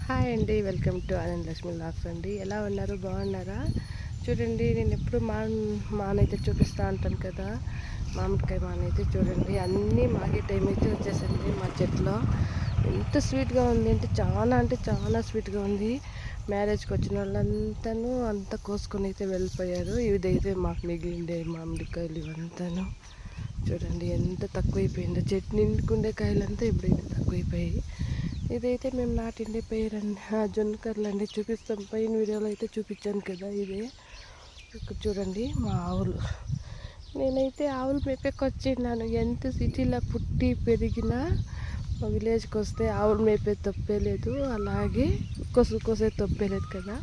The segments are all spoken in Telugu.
హాయ్ అండి, వెల్కమ్ టు ఆనంద్ లక్ష్మి లాక్స్ అండి. ఎలా ఉన్నారు? బాగున్నారా? చూడండి, నేను ఎప్పుడు మానైతే చూపిస్తూ ఉంటాను కదా, మామిడికాయ మానైతే చూడండి అన్నీ మాగే టైం అయితే వచ్చేసింది. మా చెట్లో ఎంత స్వీట్గా ఉంది అంటే చాలా స్వీట్గా ఉంది. మ్యారేజ్కి వచ్చిన వాళ్ళంతాను అంతా కోసుకొని అయితే వెళ్ళిపోయారు. ఇదైతే మాకు మిగిలిండే మామిడికాయలు ఇవంతాను చూడండి ఎంత తక్కువైపోయిందో. చెట్టు నిండుకుండే కాయలంతా ఇప్పుడైతే తక్కువైపోయాయి. ఇదైతే మేము నాటిండే పేరండి, జొన్నకర్రలు అండి. చూపిస్తాం, పైన వీడియోలో అయితే చూపించాను కదా. ఇదే ఇక్కడ చూడండి మా ఆవులు. నేనైతే ఆవులు మేపేకొచ్చిన్నాను. ఎంత సిటీలో పుట్టి పెరిగినా మా విలేజ్కి వస్తే ఆవులు మేపే తప్పేలేదు, అలాగే కోసే తప్పేలేదు కదా.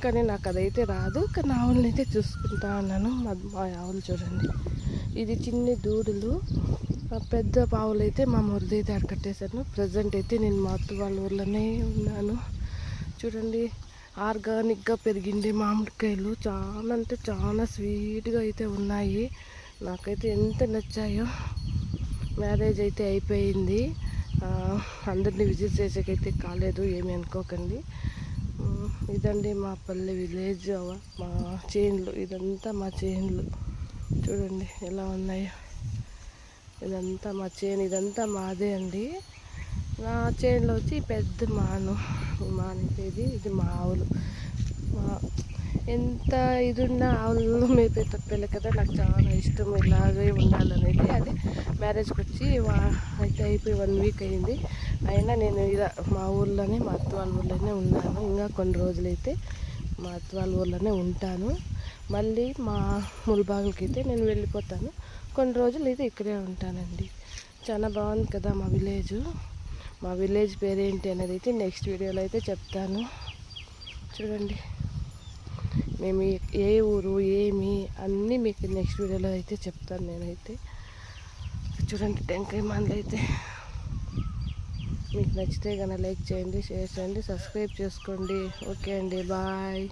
కానీ నాకు అదైతే రాదు. కానీ ఆవులని అయితే చూసుకుంటా ఉన్నాను. మా ఆవులు చూడండి, ఇది చిన్న దూడలు. పెద్ద పావులు అయితే మా మురళి అయితే అడకట్టేశాను. ప్రజెంట్ అయితే నేను మా అత్త వాళ్ళ ఊర్లోనే ఉన్నాను. చూడండి, ఆర్గానిక్గా పెరిగిండే మామిడికాయలు చాలా అంటే చాలా స్వీట్గా అయితే ఉన్నాయి. నాకైతే ఎంత నచ్చాయో. మ్యారేజ్ అయితే అయిపోయింది, అందరినీ విజిట్ చేసేకైతే కాలేదు, ఏమి అనుకోకండి. ఇదండి మా పల్లె విలేజ్, మా చేన్లు. ఇదంతా మా చేన్లు చూడండి ఎలా ఉన్నాయో. ఇదంతా మా చేను, ఇదంతా మాదే అండి. నా చేనులో వచ్చి పెద్ద మానేది ఇది మా ఆవులు. ఎంత ఇది ఉన్న ఆవులు మేపే తప్పలే కదా. నాకు చాలా ఇష్టం ఇలాగే ఉండాలనేది. అదే మ్యారేజ్కి వచ్చి అయితే అయిపోయి 1 వీక్ అయింది. అయినా నేను ఇలా మా ఊర్లోనే, మా అత్త వాళ్ళ ఊర్లోనే ఉన్నాను. ఇంకా కొన్ని రోజులైతే మా అత్త వాళ్ళ ఊర్లోనే ఉంటాను. మళ్ళీ మా ముల్బాగులకి అయితే నేను వెళ్ళిపోతాను. కొన్ని రోజులు అయితే ఇక్కడే ఉంటానండి. చాలా బాగుంది కదా మా విలేజ్. మా విలేజ్ పేరేంటి అనేది అయితే నెక్స్ట్ వీడియోలో అయితే చెప్తాను. చూడండి, మేము ఏ ఊరు ఏమి అన్నీ మీకు నెక్స్ట్ వీడియోలో అయితే చెప్తాను నేనైతే. చూడండి టెంకాయ మానలు అయితే. మీకు నచ్చితే కనుక లైక్ చేయండి, షేర్ చేయండి, సబ్స్క్రైబ్ చేసుకోండి. ఓకే అండి, బాయ్.